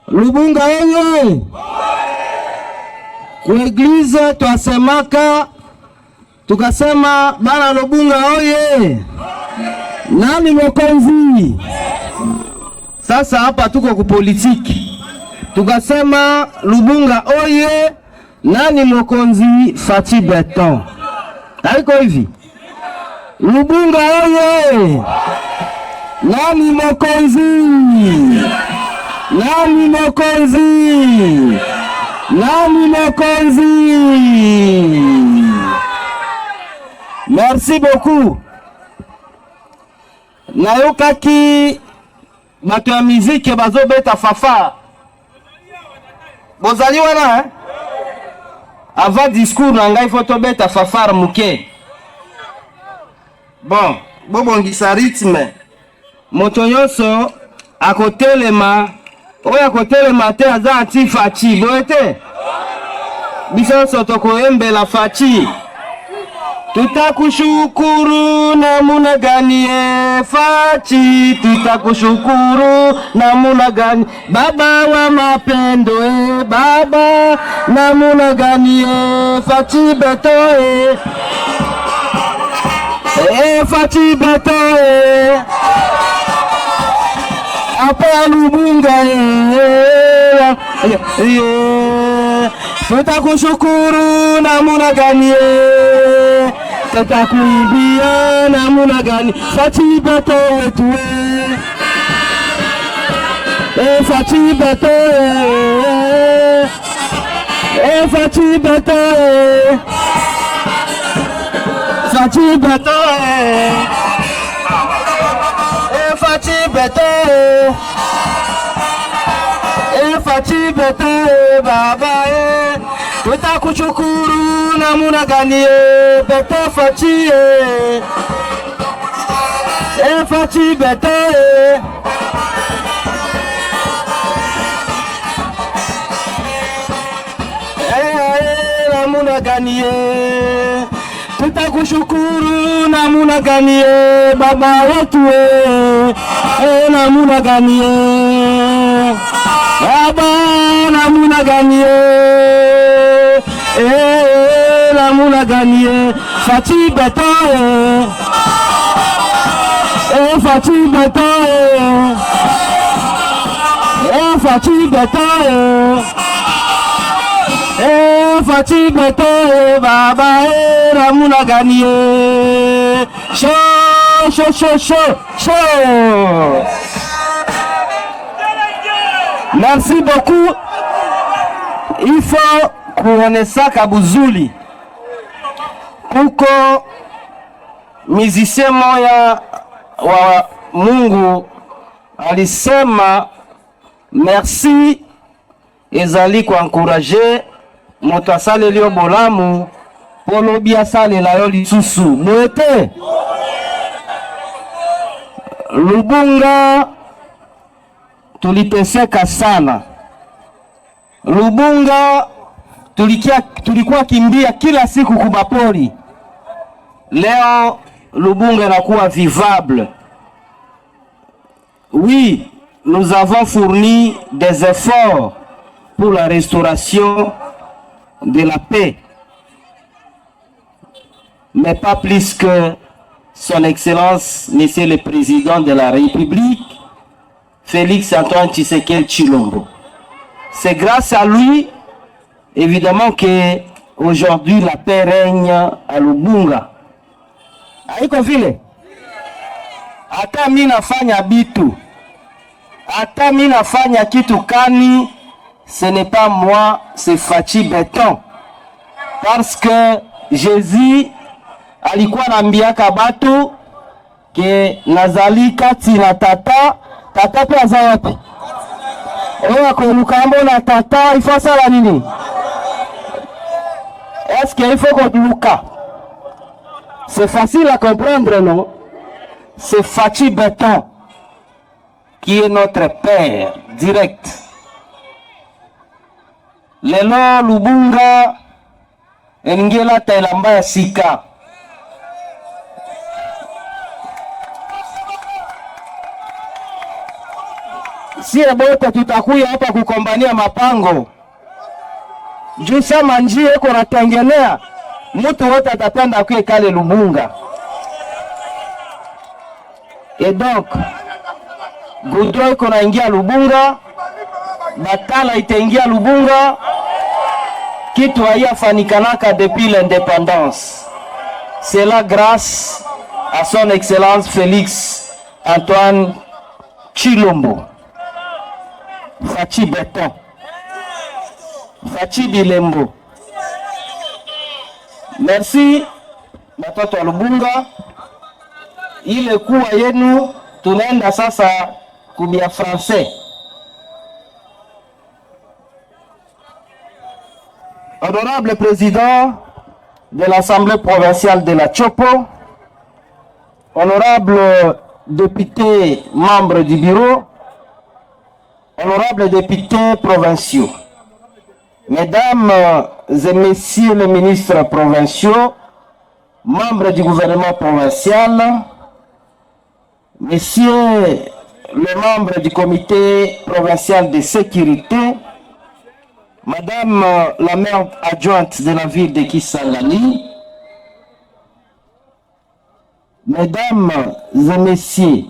Lubunga oye! Kwa eglize twasemaka, tukasema bana Lubunga oye! Nani mokonzi? Sasa hapa tuko kupolitiki, tukasema Lubunga oye! Nani mokonzi? Fati Beton. Haiko hivi? Lubunga oye! Nani mokonzi? Nani mokonzi? Nani mokonzi? Merci beaucoup. Nayokaki bato ya miziki bazobeta fafa. Bozali wana avant discours na ngai foto beta fafar muke. Bon, bobongisa rythme. Moto nyonso akotelema, oya akotelema te aza anti fachi, boete? Biso soto koembela fachi. Tutakushukuru namuna gani fachi, tutakushukuru namuna gani baba wa mapendo baba namuna gani Fati Beton Fati Beton apa Lubunga tutakushukuru namuna gani tutakuimbia namuna gani Fati Beton wetu Fati Beton Fati Beton Fati Beton Fati Beton Fati Beton baba tutakushukuru namuna gani Beton Fati Fati Beton namuna gani tutakushukuru namuna gani baba wetu namuna gani baba namuna gani namuna gani Fati Beton Fati Beton Fati Beton Fati Beton baba namuna gani chaud. Merci beaucoup. Il faut kuonesa kabuzuli kuko musicien moya wa Mungu alisema merci ezali kwa encourager moto asale lio bolamu polo bia sale la yo lisusu boete Lubunga tuliteseka sana. Lubunga tulikuwa kimbia kila siku kubapori. Leo Lubunga inakuwa vivable. Oui, nous avons fourni des efforts pour la restauration de la paix, mais pas plus que son Excellence, Monsieur le Président de la République, Félix Antoine Tshisekedi Tshilombo. C'est grâce à lui, évidemment, que aujourd'hui la paix règne à Lubunga. Haiko vile? Hata mimi nafanya bitu, hata mimi nafanya kitu kani, ce n'est pas moi, c'est Fati Beton. Parce que Jésus alikuwa naambiaka batu ke nazali kati na tata pe aza wapi? Oya kolukambo na tata ifo sala nini? Est-ce qu'il faut koluka? C'est facile à comprendre, non? C'est Fati Beton qui est notre père direct. Lelo Lubunga engela tailamba ya sika. sie bote tutakuya hapa kukombania mapango juu sama njia iko natengenea mtu wote atapenda kuye kale Lubunga. Et donc goudron iko naingia Lubunga, batala itaingia Lubunga, kitu hayafanikanaka depuis l'indépendance. C'est là grâce à son excellence Félix Antoine Tshilombo. Fachi Beton, Fachi Bilembo. Merci batoto wa Lubunga. Ile kuwa yenu tunaenda sasa kubia français. Honorable président de l'Assemblée provinciale de la Chopo, honorable député membre du bureau, honorables députés provinciaux, mesdames et messieurs les ministres provinciaux, membres du gouvernement provincial, messieurs les membres du comité provincial de sécurité, madame la maire adjointe de la ville de Kisangani, mesdames et messieurs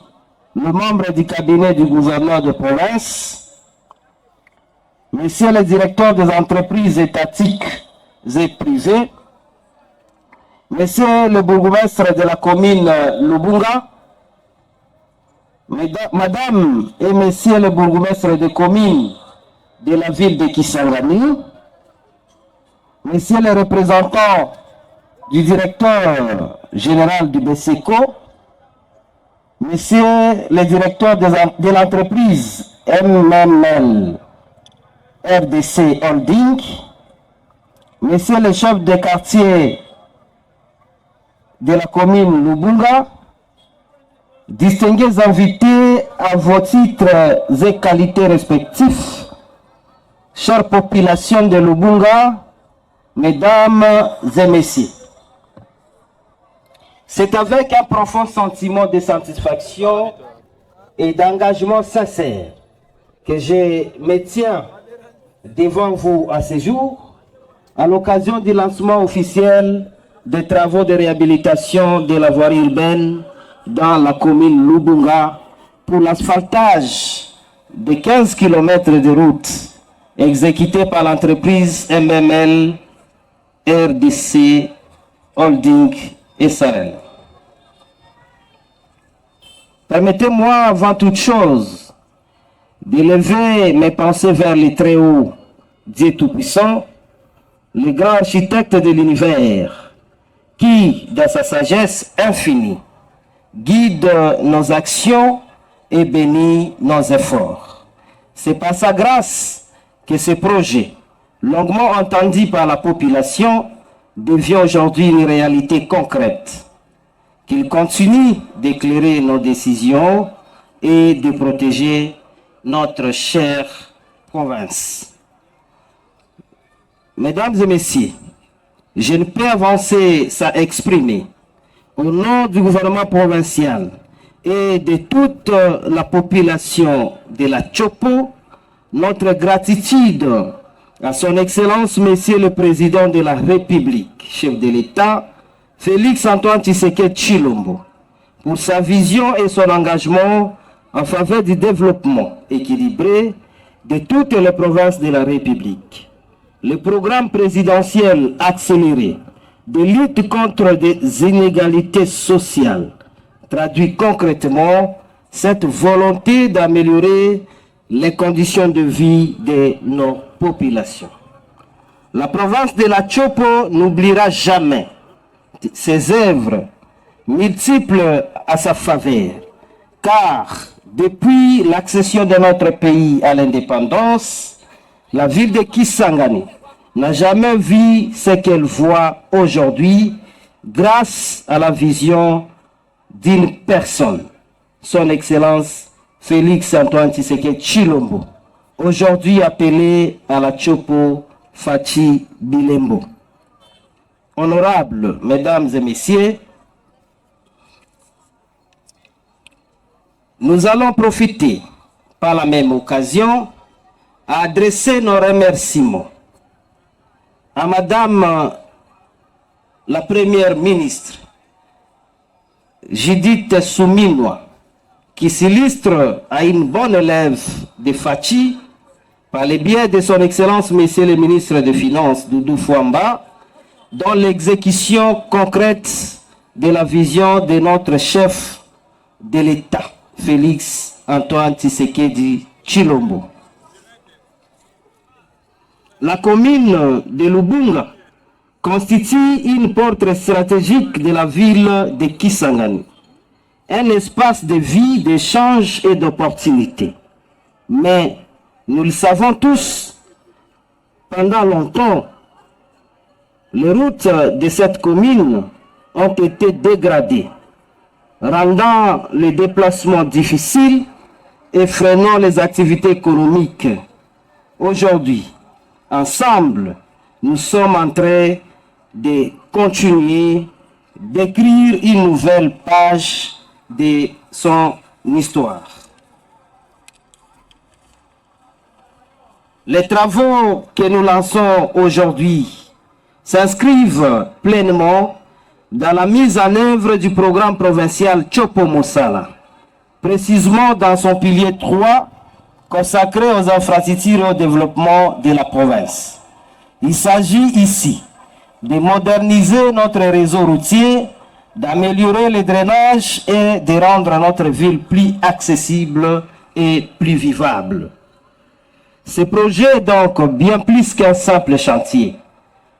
les membres du cabinet du gouverneur de province, messieurs les directeurs des entreprises étatiques et privées, messieurs le bourgmestre de la commune Lubunga, madame et messieurs les bourgmestres de commune de la ville de Kisangani, messieurs les représentants du directeur général du BCECO, messieurs les directeurs de l'entreprise MML RDC Holding, messieurs les chefs de quartier de la commune Lubunga, distingués invités à vos titres et qualités respectifs, chère population de Lubunga, mesdames et messieurs, c'est avec un profond sentiment de satisfaction et d'engagement sincère que je me tiens devant vous à ce jour, à l'occasion du lancement officiel des travaux de réhabilitation de la voirie urbaine dans la commune Lubunga pour l'asphaltage de 15 km de route exécuté par l'entreprise MML RDC Holding SRL. Permettez-moi avant toute chose d'élever mes pensées vers le Très-Haut, Dieu Tout-Puissant, le grand architecte de l'univers, qui, dans sa sagesse infinie, guide nos actions et bénit nos efforts. C'est par sa grâce que ce projet, longuement entendu par la population, devient aujourd'hui une réalité concrète. Qu'il continue d'éclairer nos décisions et de protéger notre chère province. Mesdames et messieurs, je ne peux avancer sans exprimer, au nom du gouvernement provincial et de toute la population de la Chopo, notre gratitude à son Excellence, Monsieur le Président de la République, chef de l'État, Félix Antoine Tshilombo, pour sa vision et son engagement en faveur du développement équilibré de toutes les provinces de la République. Le programme présidentiel accéléré de lutte contre les inégalités sociales traduit concrètement cette volonté d'améliorer les conditions de vie de nos populations. La province de la Chopo n'oubliera jamais ses œuvres multiples à sa faveur, car depuis l'accession de notre pays à l'indépendance, la ville de Kisangani n'a jamais vu ce qu'elle voit aujourd'hui grâce à la vision d'une personne, son Excellence Félix Antoine Tshilombo, aujourd'hui appelé à la Chopo Fachi Bilembo. Honorables mesdames et messieurs, nous allons profiter par la même occasion, à adresser nos remerciements à Madame la Première ministre, Judith Suminwa, qui s'illustre à une bonne élève de Fachi par le biais de son Excellence Monsieur le ministre des Finances, Doudou Fouamba, dans l'exécution concrète de la vision de notre chef de l'État, Félix Antoine Tshisekedi Tshilombo. La commune de Lubunga constitue une porte stratégique de la ville de Kisangani, un espace de vie, d'échange et d'opportunité. Mais nous le savons tous, pendant longtemps, les routes de cette commune ont été dégradées, rendant les déplacements difficiles et freinant les activités économiques. Aujourd'hui, ensemble, nous sommes en train de continuer d'écrire une nouvelle page de son histoire. Les travaux que nous lançons aujourd'hui s'inscrivent pleinement dans la mise en œuvre du programme provincial Chopo Mosala, précisément dans son pilier 3 consacré aux infrastructures et au développement de la province. Il s'agit ici de moderniser notre réseau routier, d'améliorer le drainage et de rendre notre ville plus accessible et plus vivable. Ce projet est donc bien plus qu'un simple chantier.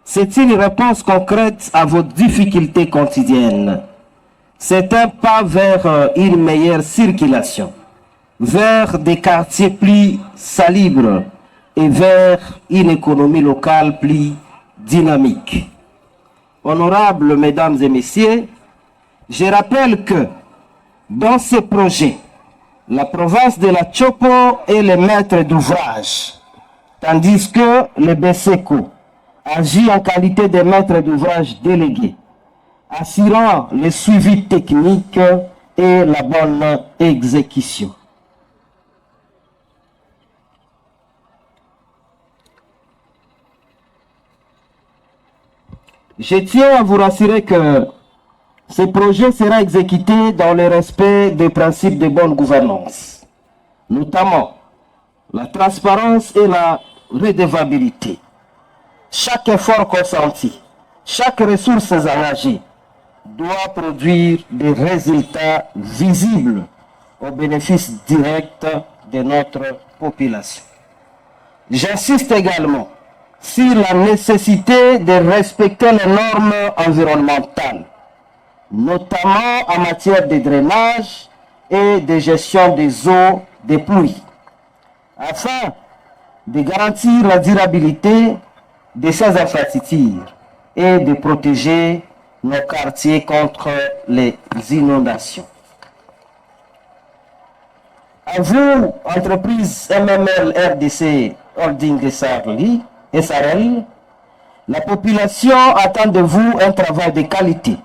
C'est une réponse concrète à vos difficultés quotidiennes. C'est un pas vers une meilleure circulation, vers des quartiers plus salubres et vers une économie locale plus dynamique. Honorables mesdames et messieurs, je rappelle que dans ce projet, la province de la Chopo est le maître d'ouvrage, tandis que le BCECO agit en qualité de maître d'ouvrage délégué, assurant le suivi technique et la bonne exécution. Je tiens à vous rassurer que ce projet sera exécuté dans le respect des principes de bonne gouvernance, notamment la transparence et la redevabilité. Chaque effort consenti, chaque ressource engagée doit produire des résultats visibles au bénéfice direct de notre population. J'insiste également sur la nécessité de respecter les normes environnementales, notamment en matière de drainage et de gestion des eaux de pluie, afin de garantir la durabilité de ces infrastructures et de protéger nos quartiers contre les inondations. À vous, entreprise MML RDC Holding SRL, la population attend de vous un travail de qualité.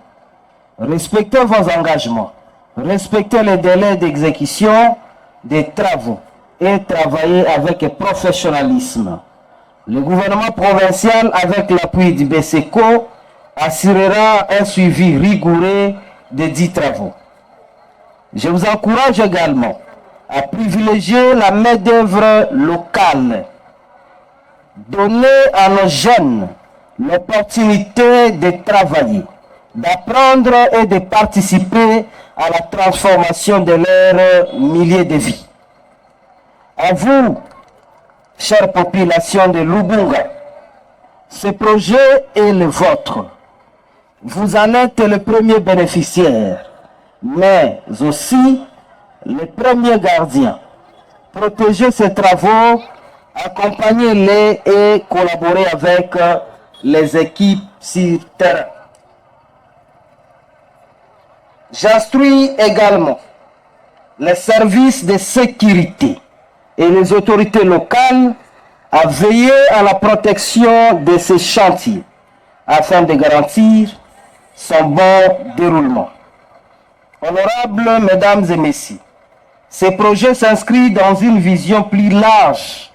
Respectez vos engagements, respectez les délais d'exécution des travaux et travaillez avec professionnalisme. Le gouvernement provincial, avec l'appui du BCECO, assurera un suivi rigoureux des dits travaux. Je vous encourage également à privilégier la main-d'œuvre locale. Donnez à nos jeunes l'opportunité de travailler, d'apprendre et de participer à la transformation de leur milieu de vie. À vous, chère population de Lubunga, ce projet est le vôtre. Vous en êtes le premier bénéficiaire, mais aussi le premier gardien. Protégez ces travaux, accompagnez-les et collaborez avec les équipes sur terrain. J'instruis également les services de sécurité et les autorités locales à veiller à la protection de ces chantiers afin de garantir son bon déroulement. Honorables mesdames et messieurs, Ces projets s'inscrivent dans une vision plus large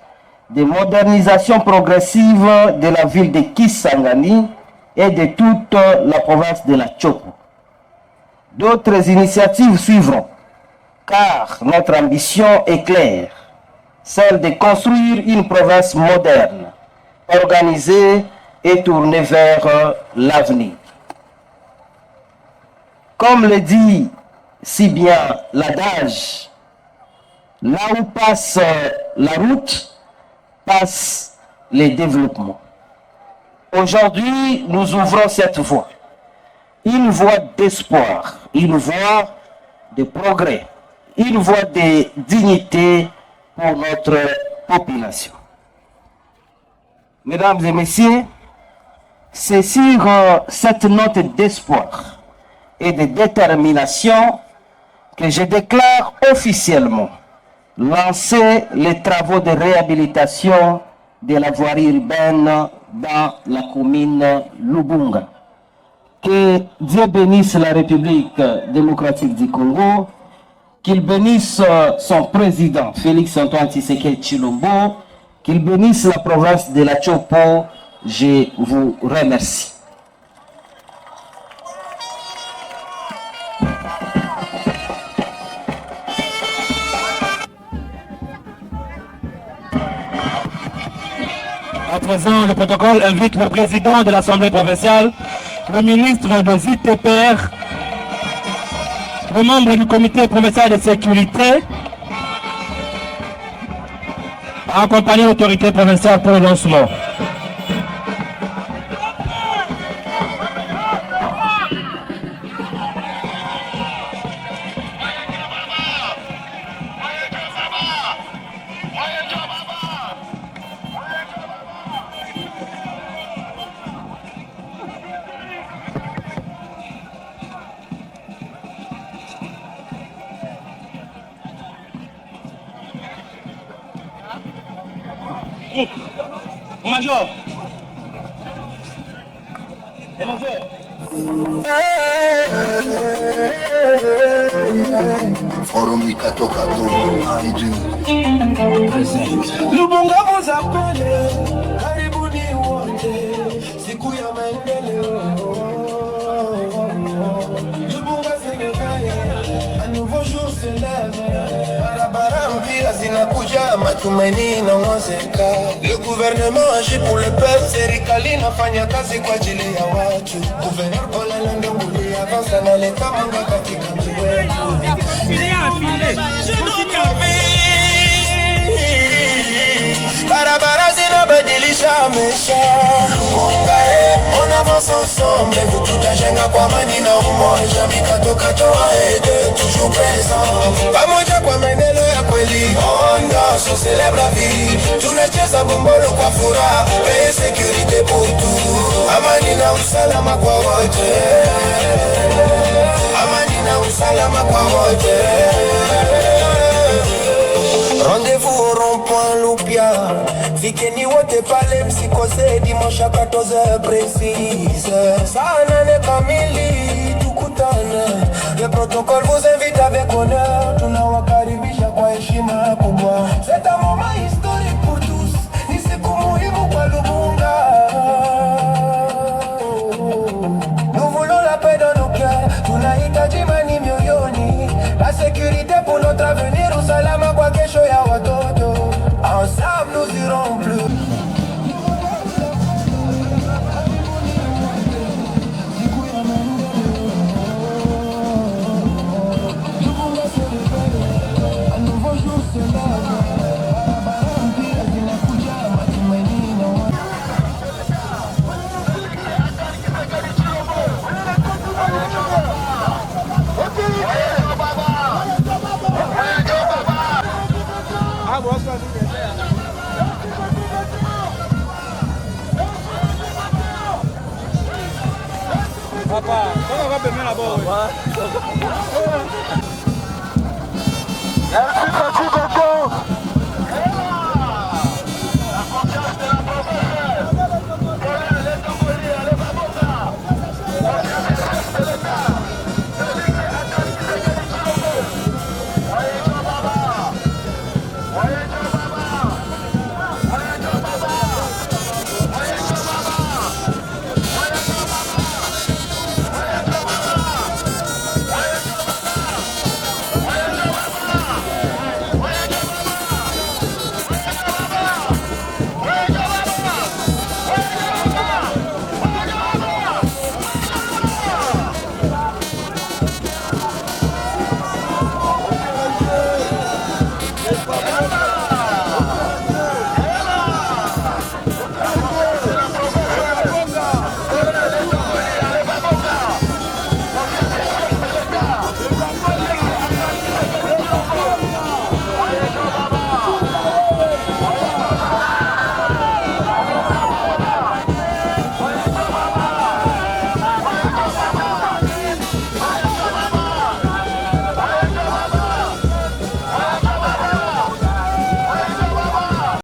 de modernisation progressive de la ville de Kisangani et de toute la province de la Tchopo. D'autres initiatives suivront, car notre ambition est claire, celle de construire une province moderne, organisée et tournée vers l'avenir. Comme le dit si bien l'adage, là où passe la route, passe le développement. Aujourd'hui, nous ouvrons cette voie, une voie d'espoir, une voie de progrès, une voie de dignité pour notre population. Mesdames et messieurs, c'est sur cette note d'espoir et de détermination que je déclare officiellement lancer les travaux de réhabilitation de la voirie urbaine dans la commune Lubunga. Que Dieu bénisse la République démocratique du Congo, qu'il bénisse son président Félix-Antoine Tshisekedi Tshilombo, qu'il bénisse la province de la Tchopo. Je vous remercie. À présent, le protocole invite le président de l'Assemblée provinciale, le ministre des ITPR, le membre du comité provincial de sécurité, à accompagner l'autorité provinciale pour le lancement. Major. Forum ikatoka tu haiju Lubunga muzapale karibuni wote siku ya maendeleo Lubunga Senegal un nouveau jour se lève barabara mpya zinakuja matumaini inaongezeka le gouvernement agit pour le peuple serikali inafanya kazi kwa ajili ya watu gouverneur Olalende Nguli avanza na leta mwanga katika mji wetu barabara zinabadilisha maisha on avance ensemble tutajenga kwa amani na umoja mikatoka toa aide toujours présent pamoja kwa maendeleo ya kweli onda so célèbre la vie tunacheza bombolo kwa furaha paix sécurité pour tout amani na usalama kwa wote amani na usalama kwa wote. Rendez-vous au rond-point Lupia Fikeni wote pale msikose dimanche à 14h précise Saa 8 kamili tukutane Le protocole vous invite avec honneur Tunawakaribisha kwa heshima kubwa C'est un moment historique pour tous Ni siku muhimu kwa Lubunga Nous voulons la paix dans nos cœurs Tunahitaji mani mioyoni La sécurité pour notre avenir Usalama kwa kesho ya watoto Ensemble nous irons plus Papa, ¿cómo va a primero la voz?